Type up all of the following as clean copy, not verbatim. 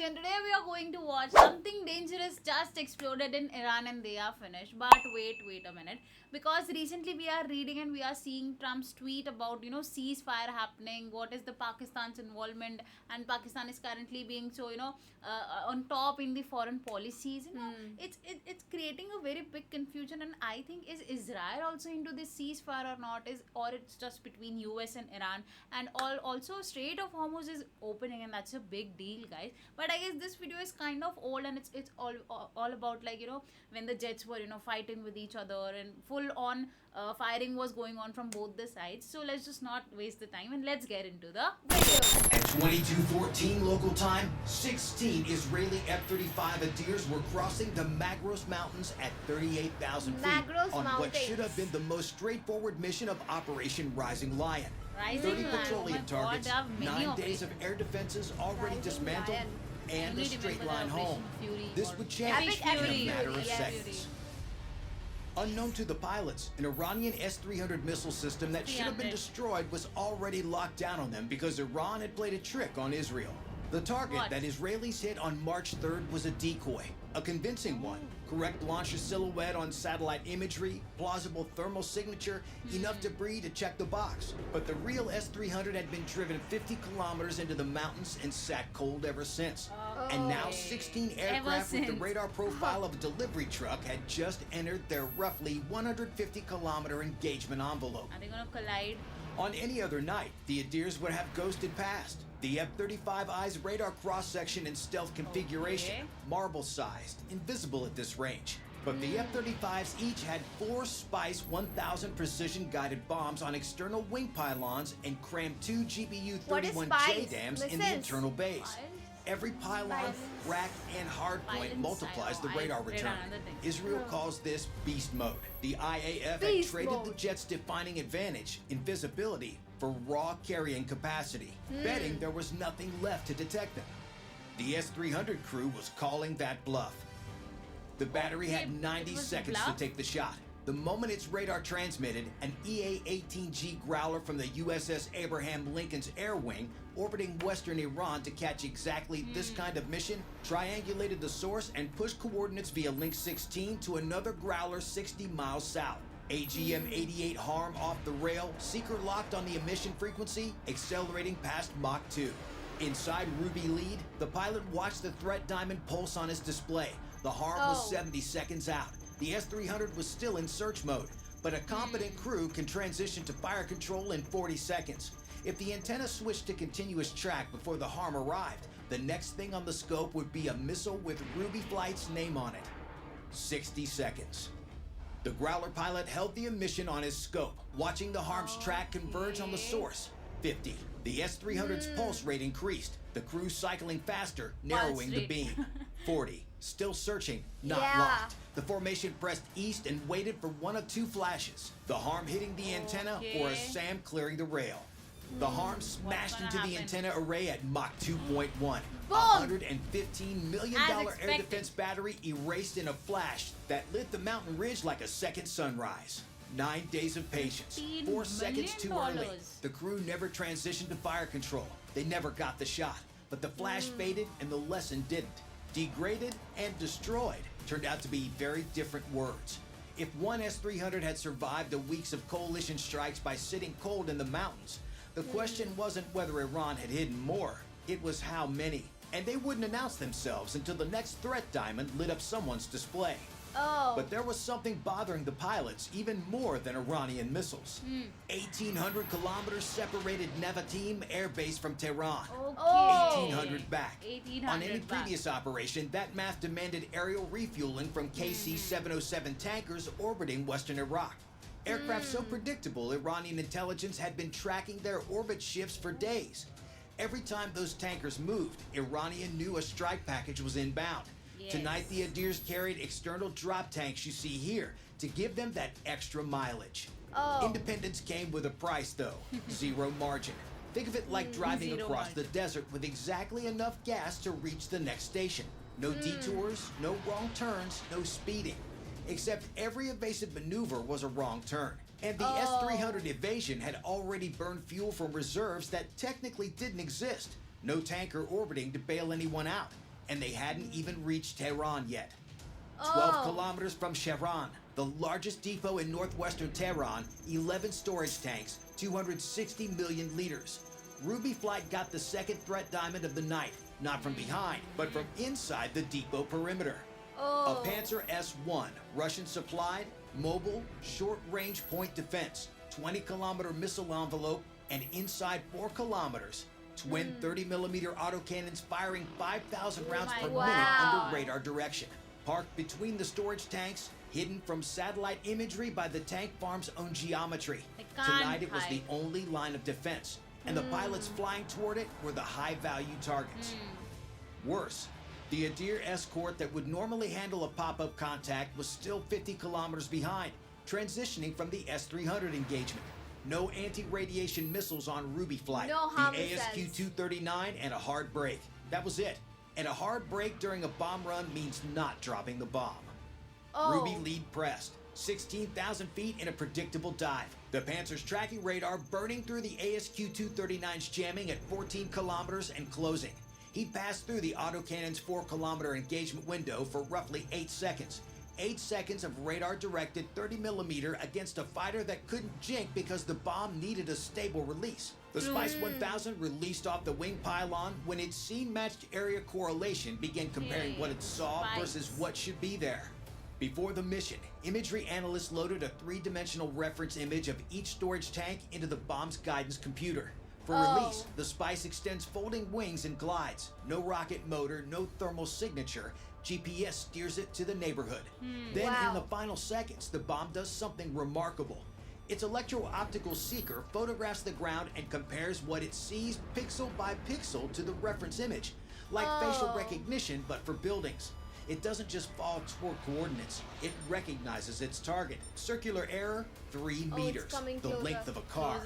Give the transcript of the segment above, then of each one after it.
Sakshi, and today we are going to watch something dangerous just exploded in Iran and they are finished. But wait a minute. Because recently we are reading and we are seeing Trump's tweet about, ceasefire happening. What is the Pakistan's involvement? And Pakistan is currently being so, on top in the foreign policies. It's creating a very big confusion. And I think, is Israel also into this ceasefire or not? Or it's just between US and Iran? And also Strait of Hormuz is opening, and that's a big deal, guys. But I guess this video is kind of old, and it's all about, like, when the jets were fighting with each other, and full on firing was going on from both the sides. So let's just not waste the time and let's get into the video. At 22:14 local time, 16 Israeli F-35 Adirs were crossing the Magros Mountains at 38,000 feet Magros on what Mountains. should have been the most straightforward mission of Operation Rising Lion. Rising 30 Lion. petroleum Oh my God, targets, there are many 9 days of operations. air defenses already Rising dismantled, Lion. and You a need to straight remember line the home. Operation Fury This or would change Epic in Fury. a matter of Yes. seconds. Unknown to the pilots, an Iranian S-300 missile system that should have been 300. destroyed was already locked down on them because Iran had played a trick on Israel. The target What? that Israelis hit on March 3rd was a decoy, a convincing one. Correct launcher silhouette on satellite imagery, plausible thermal signature, enough debris to check the box. But the real S-300 had been driven 50 kilometers into the mountains and sat cold ever since. And now Okay. 16 Ever aircraft with the since. radar profile of a delivery truck had just entered their roughly 150-kilometer engagement envelope. Are they gonna collide? On any other night, the Adirs would have ghosted past. The F-35I's radar cross-section and stealth configuration, Okay. marble-sized, invisible at this range. But the F-35s each had 4 Spice 1000 precision-guided bombs on external wing pylons and crammed 2 What is GBU-31J Spice? dams in the Missiles. internal base. Spice? Every pylon, Spice. rack, and hardpoint Silence, multiplies the I radar read return. another thing. Israel calls this beast mode. The IAF had Beast traded the mode. jet's defining advantage, invisibility, for raw carrying capacity, betting there was nothing left to detect them. The S-300 crew was calling that bluff. The battery Okay, had 90 it was a seconds to bluff? take the shot. The moment its radar transmitted, an EA-18G Growler from the USS Abraham Lincoln's Air Wing, orbiting western Iran to catch exactly this kind of mission, triangulated the source and pushed coordinates via Link 16 to another Growler 60 miles south. AGM-88 Harm off the rail, seeker locked on the emission frequency, accelerating past Mach 2. Inside Ruby Lead, the pilot watched the threat diamond pulse on his display. The Harm was Oh. 70 seconds out. The S-300 was still in search mode, but a competent crew can transition to fire control in 40 seconds. If the antenna switched to continuous track before the Harm arrived, the next thing on the scope would be a missile with Ruby Flight's name on it. 60 seconds. The Growler pilot held the emission on his scope, watching the Harm's track converge on the source. 50. The S-300's pulse rate increased, the crew cycling faster, narrowing the rate. beam. 40. Still searching, not Yeah. locked. The formation pressed east and waited for one of 2 flashes. The Harm hitting the antenna or a Okay. SAM clearing the rail. The Harm smashed gonna into the happen? antenna array at Mach 2.1. Boom! $115 million As air expected. defense battery erased in a flash that lit the mountain ridge like a second sunrise. 9 days of patience, $15 4 seconds too million. early. The crew never transitioned to fire control. They never got the shot. But the flash faded and the lesson didn't. Degraded and destroyed turned out to be very different words. If one S-300 had survived the weeks of coalition strikes by sitting cold in the mountains, the question wasn't whether Iran had hidden more, it was how many. And they wouldn't announce themselves until the next threat diamond lit up someone's display. Oh. But there was something bothering the pilots even more than Iranian missiles. 1,800 kilometers separated Nevatim Air Base from Tehran. Oh. 1,800 back. 1,800 On any back. previous operation, that math demanded aerial refueling from KC-707 tankers orbiting western Iraq. Aircraft so predictable, Iranian intelligence had been tracking their orbit shifts for days. Every time those tankers moved, Iranian knew a strike package was inbound. Yes. Tonight, the Adirs carried external drop tanks you see here to give them that extra mileage. Oh. Independence came with a price, though. Zero margin. Think of it like driving Zero across margin. the desert with exactly enough gas to reach the next station. No detours, no wrong turns, no speeding. Except every evasive maneuver was a wrong turn. And the S-300 evasion had already burned fuel from reserves that technically didn't exist. No tanker orbiting to bail anyone out. and they hadn't even reached Tehran yet. 12 kilometers from Shahran, the largest depot in northwestern Tehran, 11 storage tanks, 260 million liters. Ruby Flight got the second threat diamond of the night, not from behind, but from inside the depot perimeter. A Panzer S-1, Russian supplied, mobile, short-range point defense, 20-kilometer missile envelope, and inside 4 kilometers, twin 30-millimeter autocannons firing 5,000 rounds per minute under radar direction. Parked between the storage tanks, hidden from satellite imagery by the tank farm's own geometry. Tonight it was the only line of defense, and the pilots flying toward it were the high-value targets. Worse, the Adir escort that would normally handle a pop-up contact was still 50 kilometers behind, transitioning from the S-300 engagement. No anti-radiation missiles on Ruby Flight. No the ASQ-239 and a hard brake. That was it. And a hard brake during a bomb run means not dropping the bomb. Ruby lead pressed, 16,000 feet in a predictable dive. The Panzer's tracking radar burning through the ASQ-239's jamming at 14 kilometers and closing. He passed through the autocannon's 4-kilometer engagement window for roughly 8 seconds. 8 seconds of radar-directed 30-millimeter against a fighter that couldn't jink because the bomb needed a stable release. The Spice 1000 released off the wing pylon when its scene-matched area correlation began comparing what it saw versus what should be there. Before the mission, imagery analysts loaded a 3-dimensional reference image of each storage tank into the bomb's guidance computer. For release, the Spice extends folding wings and glides. No rocket motor, no thermal signature. GPS steers it to the neighborhood. Then in the final seconds, the bomb does something remarkable. Its electro-optical seeker photographs the ground and compares what it sees pixel by pixel to the reference image, like facial recognition but for buildings. It doesn't just fall toward coordinates, it recognizes its target. Circular error, 3 meters, the length of a car.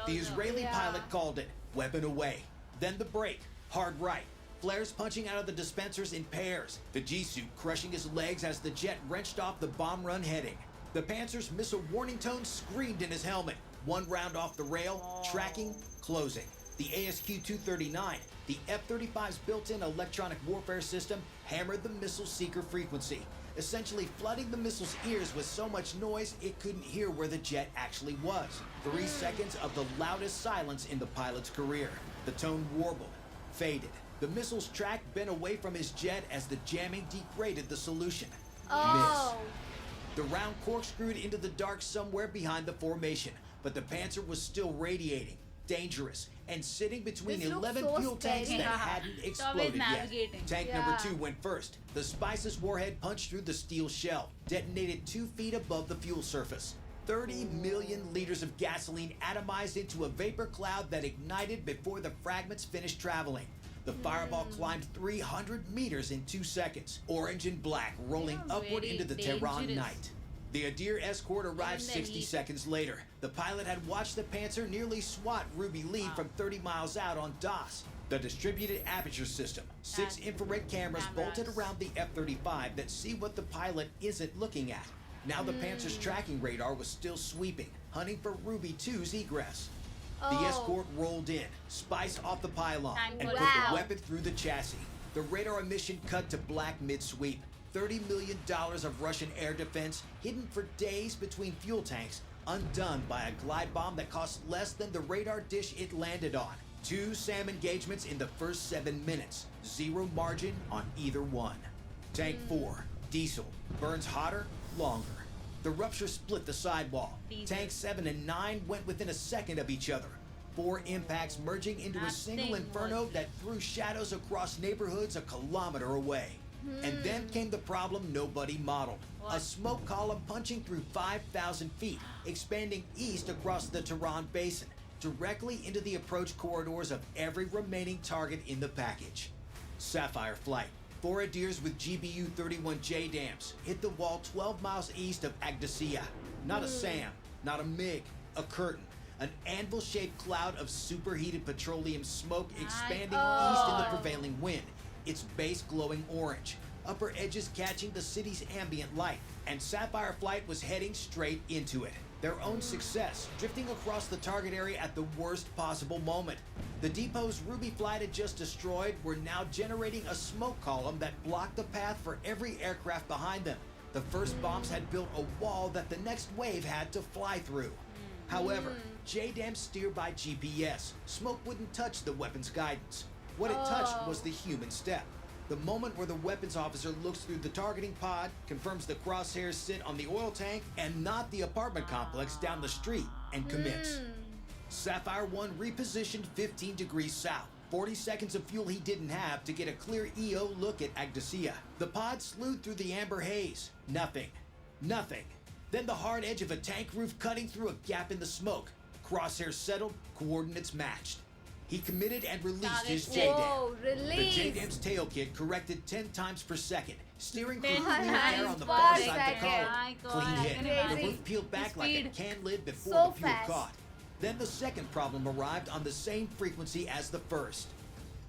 The Israeli pilot called it weapon away. Then the brake, hard right. Flares punching out of the dispensers in pairs. The G-suit crushing his legs as the jet wrenched off the bomb run heading. The Panzer's missile warning tone screamed in his helmet. 1 round off the rail, tracking, closing. The ASQ-239, the F-35's built-in electronic warfare system, hammered the missile seeker frequency, essentially flooding the missile's ears with so much noise it couldn't hear where the jet actually was. 3 seconds of the loudest silence in the pilot's career. The tone warbled, faded. The missile's track bent away from his jet as the jamming degraded the solution. Miss. The round corkscrewed into the dark somewhere behind the formation, but the Panzer was still radiating, dangerous, and sitting between 11 fuel tanks that hadn't exploded yet. Tank number 2 went first. The Spice's warhead punched through the steel shell, detonated 2 feet above the fuel surface. 30 million liters of gasoline atomized into a vapor cloud that ignited before the fragments finished traveling. The fireball climbed 300 meters in 2 seconds, orange and black rolling upward into the Tehran night. The Adir escort arrived 60 seconds later. The pilot had watched the Panzer nearly swat Ruby lead from 30 miles out on DOS. The distributed aperture system, 6 infrared cameras bolted around the F-35 that see what the pilot isn't looking at. Now the Panzer's tracking radar was still sweeping, hunting for Ruby 2's egress. The escort rolled in, Spice off the pylon, and put the weapon through the chassis. The radar emission cut to black mid-sweep. $30 million of Russian air defense hidden for days between fuel tanks, undone by a glide bomb that cost less than the radar dish it landed on. 2 SAM engagements in the first 7 minutes. 0 margin on either one. Tank 4, diesel, burns hotter, longer. The rupture split the sidewall. Tanks 7 and 9 went within a second of each other. 4 impacts merging into a single inferno that threw shadows across neighborhoods a kilometer away. And then came the problem nobody modeled. A smoke column punching through 5,000 feet, expanding east across the Tehran basin, directly into the approach corridors of every remaining target in the package. Sapphire Flight. 4 Adirs with GBU-31J dams hit the wall 12 miles east of Agdassia. Not a SAM, not a MiG, a curtain. An anvil-shaped cloud of superheated petroleum smoke expanding east in the prevailing wind, its base glowing orange, upper edges catching the city's ambient light, and Sapphire Flight was heading straight into it. their own success, drifting across the target area at the worst possible moment. The depot's Ruby flight had just destroyed were now generating a smoke column that blocked the path for every aircraft behind them. The first bombs had built a wall that the next wave had to fly through. However, JDAM steered by GPS. Smoke wouldn't touch the weapon's guidance. What it touched was the human step. The moment where the weapons officer looks through the targeting pod, confirms the crosshairs sit on the oil tank and not the apartment complex down the street, and commits. Sapphire 1 repositioned 15 degrees south. 40 seconds of fuel he didn't have to get a clear EO look at Agdasia. The pod slewed through the amber haze. Nothing. Nothing. Then the hard edge of a tank roof cutting through a gap in the smoke. Crosshairs settled, coordinates matched. He committed and released his JDAM. Whoa, The release. JDAM's tail kit corrected 10 times per second, steering through 10 clear air on times the per far side of the second. column. My God, Clean I hit. can The imagine. roof peeled back like a Speed. can lid before So the fuel fast. caught. Then the second problem arrived on the same frequency as the first.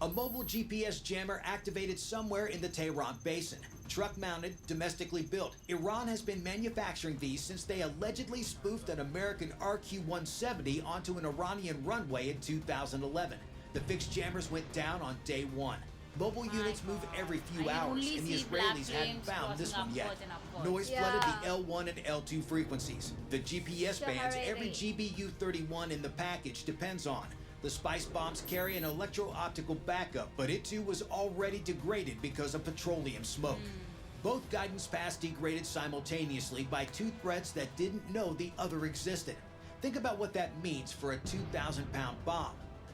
A mobile GPS jammer activated somewhere in the Tehran basin. Truck-mounted, domestically built. Iran has been manufacturing these since they allegedly spoofed an American RQ-170 onto an Iranian runway in 2011. The fixed jammers went down on day one. Mobile My units move God. every few I hours, only and the see black Israelis hadn't flames found this one crossing yet. upwards and upwards. Noise flooded Yeah. the L1 and L2 frequencies. The GPS bands every GBU-31 in the package depends on. The spice bombs carry an electro-optical backup, but it too was already degraded because of petroleum smoke. Both guidance paths degraded simultaneously by two threads that didn't know the other existed. Think about what that means for a 2,000-pound bomb.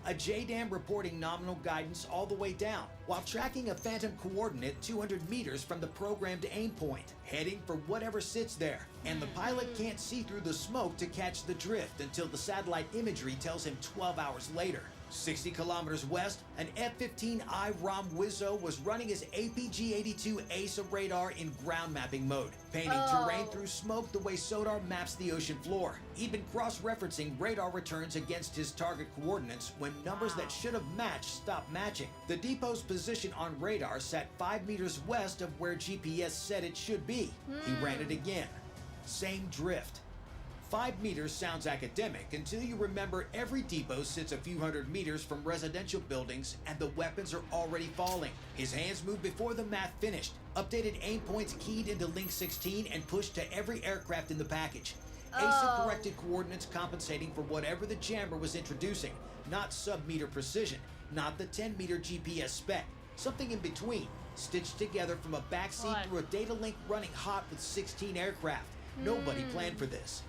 A JDAM reporting nominal guidance all the way down, while tracking a phantom coordinate 200 meters from the programmed aim point, heading for whatever sits there. And the pilot can't see through the smoke to catch the drift until the satellite imagery tells him 12 hours later. 60 kilometers west, an F-15I ROM Wizzo was running his APG-82 ASA radar in ground mapping mode, painting terrain through smoke the way SODAR maps the ocean floor, even cross-referencing radar returns against his target coordinates when numbers that should have matched stopped matching. The depot's position on radar sat 5 meters west of where GPS said it should be. He ran it again. Same drift. 5 meters sounds academic until you remember every depot sits a few hundred meters from residential buildings and the weapons are already falling. His hands moved before the math finished. Updated aim points keyed into Link 16 and pushed to every aircraft in the package. ASA corrected coordinates compensating for whatever the jammer was introducing. Not sub-meter precision, not the 10-meter GPS spec. Something in between, stitched together from a backseat What? through a data link running hot with 16 aircraft. Nobody planned for this.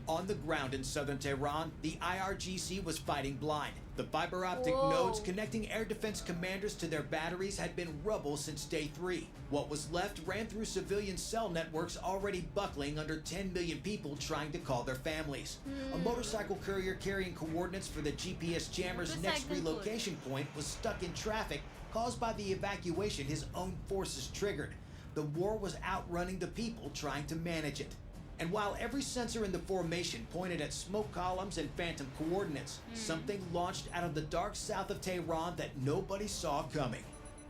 On the ground in southern Tehran, the IRGC was fighting blind. The fiber optic nodes connecting air defense commanders to their batteries had been rubble since day 3. What was left ran through civilian cell networks already buckling under 10 million people trying to call their families. A motorcycle courier carrying coordinates for the GPS jammer's next Motorcycle relocation point was stuck in traffic caused by the evacuation his own forces triggered. The war was outrunning the people trying to manage it. And while every sensor in the formation pointed at smoke columns and phantom coordinates, something launched out of the dark south of Tehran that nobody saw coming.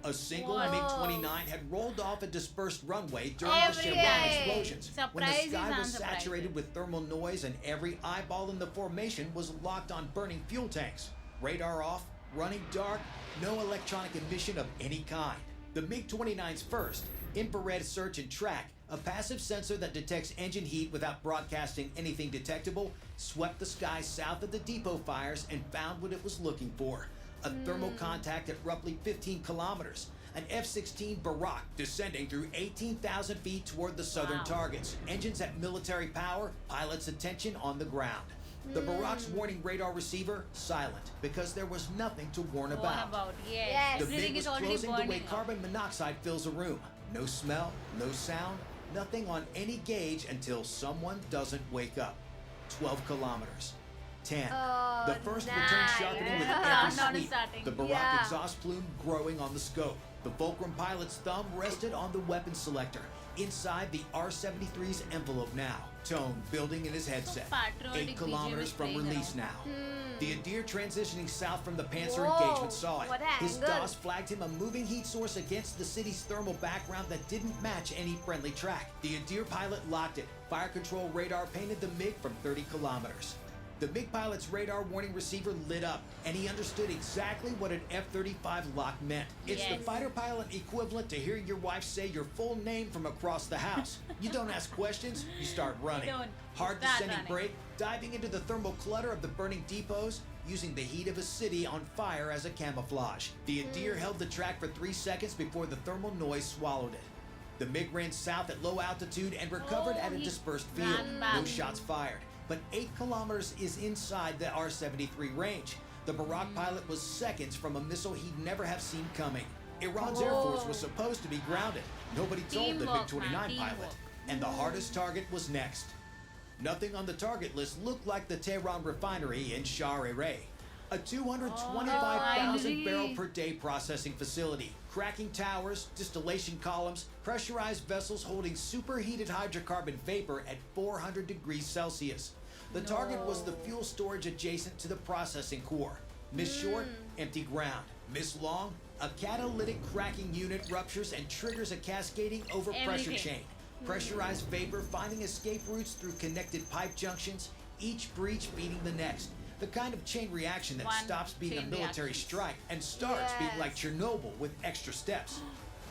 A single What? MiG-29 had rolled off a dispersed runway during Every the day. Chevron explosions. When the Surprises sky and was surprises. saturated with thermal noise and every eyeball in the formation was locked on burning fuel tanks. Radar off, running dark, no electronic emission of any kind. The MiG-29's first, infrared search and track, a passive sensor that detects engine heat without broadcasting anything detectable, swept the sky south of the depot fires and found what it was looking for. A thermal contact at roughly 15 kilometers. An F-16 Barak descending through 18,000 feet toward the southern Wow. targets. Engines at military power, pilots' attention on the ground. The Barak's warning radar receiver, silent, because there was nothing to warn What about. about? Yes. Yes. The Everything MiG is was already closing the way burning. carbon monoxide fills a room. No smell, no sound, nothing on any gauge until someone doesn't wake up. 12 kilometers. 10. The first return nice. sharpening with Yeah, every not sweep. starting. The Barak Yeah. exhaust plume growing on the scope. The Fulcrum pilot's thumb rested on the weapon selector, inside the R-73's envelope now. Tone building in his headset. patriotic 8 BGM kilometers is from playing release around. now. The Adir transitioning south from the Panzer Whoa, engagement saw it. what His angle. DOS flagged him a moving heat source against the city's thermal background that didn't match any friendly track. The Adir pilot locked it. Fire control radar painted the MiG from 30 kilometers. The MiG pilot's radar warning receiver lit up, and he understood exactly what an F-35 lock meant. It's the Yes. fighter pilot equivalent to hearing your wife say your full name from across the house. You don't ask questions, you start running. don't. Hard Start descending running. brake, diving into the thermal clutter of the burning depots, using the heat of a city on fire as a camouflage. The Adir held the track for 3 seconds before the thermal noise swallowed it. The MiG ran south at low altitude and recovered at a he dispersed ran field. back. No shots fired. But 8 kilometers is inside the R-73 range. The Barak pilot was seconds from a missile he'd never have seen coming. Iran's Air Force was supposed to be grounded. Nobody told the Teamwork, MiG-29 man, pilot. teamwork. And the hardest target was next. Nothing on the target list looked like the Tehran refinery in Shah-e-Ray. A 225,000 barrel per day processing facility, cracking towers, distillation columns, pressurized vessels holding superheated hydrocarbon vapor at 400 degrees Celsius. The target was the fuel storage adjacent to the processing core. Miss Short, empty ground. Miss Long, a catalytic cracking unit ruptures and triggers a cascading overpressure Everything. chain. Pressurized vapor finding escape routes through connected pipe junctions, each breach feeding the next. The kind of chain reaction that One stops being a chain military reaction. strike and starts being Yes. like Chernobyl with extra steps.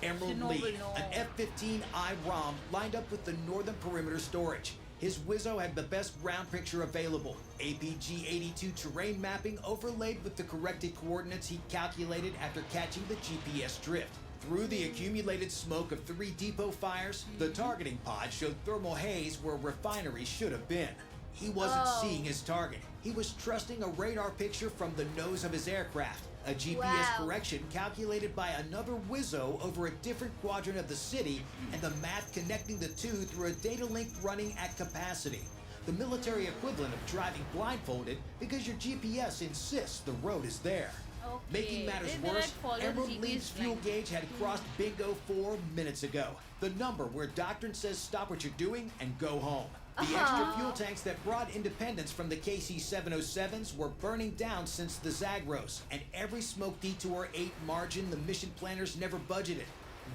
Emerald Chernobyl, Lee, no. an F-15I ROM lined up with the northern perimeter storage. His Wizzo had the best ground picture available. APG-82 terrain mapping overlaid with the corrected coordinates he calculated after catching the GPS drift. Through the accumulated smoke of 3 depot fires, the targeting pod showed thermal haze where refineries should have been. He wasn't Oh. seeing his target. He was trusting a radar picture from the nose of his aircraft. A GPS Wow. correction calculated by another Wizzo over a different quadrant of the city, and the math connecting the two through a data link running at capacity. The military equivalent of driving blindfolded because your GPS insists the road is there. Okay. Making matters They worse, had followed Emerald GPS Lee's fuel line. gauge had crossed bingo 4 minutes ago. The number where doctrine says stop what you're doing and go home. The extra fuel tanks that brought independence from the KC-707s were burning down since the Zagros, and every smoke detour 8 margin the mission planners never budgeted.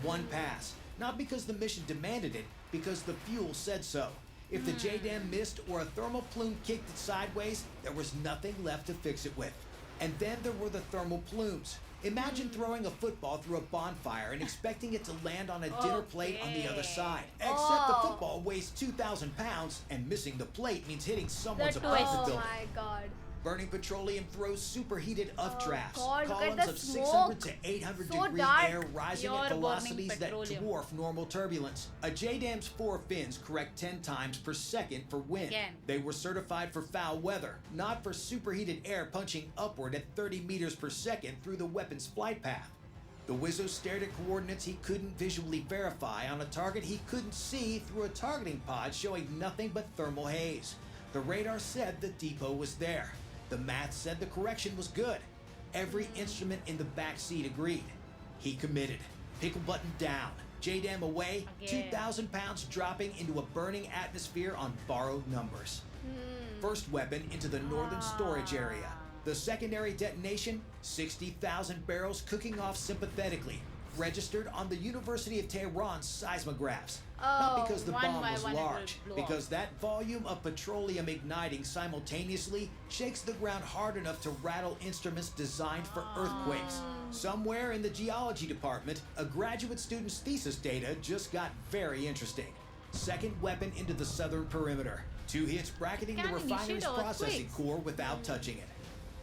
One pass. Not because the mission demanded it, because the fuel said so. If the JDAM missed or a thermal plume kicked it sideways, there was nothing left to fix it with. And then there were the thermal plumes. Imagine throwing a football through a bonfire and expecting it to land on a dinner plate on the other Okay. side. Except the football weighs 2,000 pounds, and missing the plate means hitting someone's The apartment Oh building. my god. Burning petroleum throws superheated updrafts, God, look at columns the of 600 to smoke. 800 So degree dark. air rising You're at burning velocities that petroleum. dwarf normal turbulence. A JDAM's 4 fins correct 10 times per second for wind. Again. They were certified for foul weather, not for superheated air punching upward at 30 meters per second through the weapon's flight path. The Wizzo stared at coordinates he couldn't visually verify on a target he couldn't see through a targeting pod showing nothing but thermal haze. The radar said the depot was there. The math said the correction was good. Every instrument in the back seat agreed. He committed. Pickle button down. JDAM away. Again. 2,000 pounds dropping into a burning atmosphere on borrowed numbers. First weapon into the northern storage area. The secondary detonation, 60,000 barrels cooking off sympathetically, registered on the University of Tehran's seismographs. Not Oh, because the one bomb by was one it will large, blow because up. that volume of petroleum igniting simultaneously shakes the ground hard enough to rattle instruments designed for earthquakes. Somewhere in the geology department, a graduate student's thesis data just got very interesting. Second weapon into the southern perimeter. 2 hits bracketing the Can refinery's initiate processing earthquakes. core without touching it.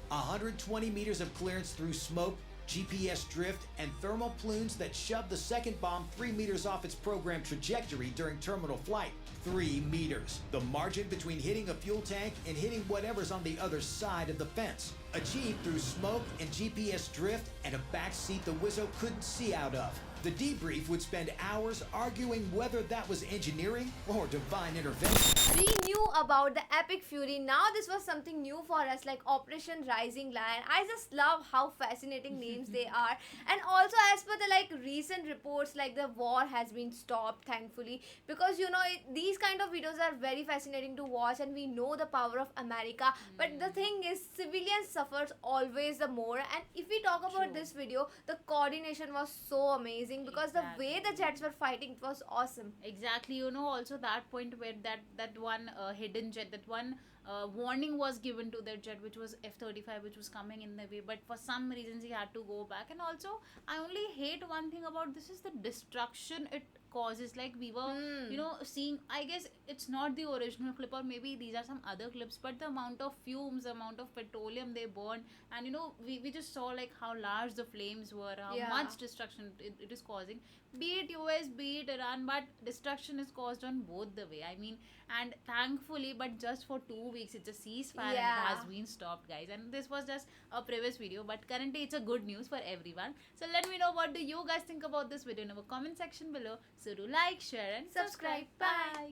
120 meters of clearance through smoke, GPS drift, and thermal plumes that shoved the second bomb 3 meters off its programmed trajectory during terminal flight. 3 meters. The margin between hitting a fuel tank and hitting whatever's on the other side of the fence. achieved through smoke and GPS drift and a backseat the Wizzo couldn't see out of. The debrief would spend hours arguing whether that was engineering or divine intervention. We knew about the epic fury. Now this was something new for us, like Operation Rising Lion. I just love how fascinating names they are. And also, as per the recent reports, like the war has been stopped, thankfully, because these kind of videos are very fascinating to watch, and we know the power of America. But the thing is, civilians suffers always the more. And if we talk about True. this video, the coordination was so amazing because the way the jets were fighting, it was awesome. Exactly, also that point where that one hidden jet, that one warning was given to that jet, which was F-35, which was coming in the way, but for some reasons he had to go back. And also, I only hate one thing about this is the destruction it causes. Like we were, seeing. I guess it's not the original clip, or maybe these are some other clips, but the amount of fumes, the amount of petroleum they burned, and we just saw like how large the flames were, how Yeah. much destruction it is causing, be it US, be it Iran, but destruction is caused on both the way. I mean, and thankfully, but just for 2 weeks, it's a ceasefire and it Yeah. has been stopped, guys. And this was just a previous video, but currently it's a good news for everyone. So let me know, what do you guys think about this video in our comment section below. So do like, share, and Subscribe. subscribe. Bye.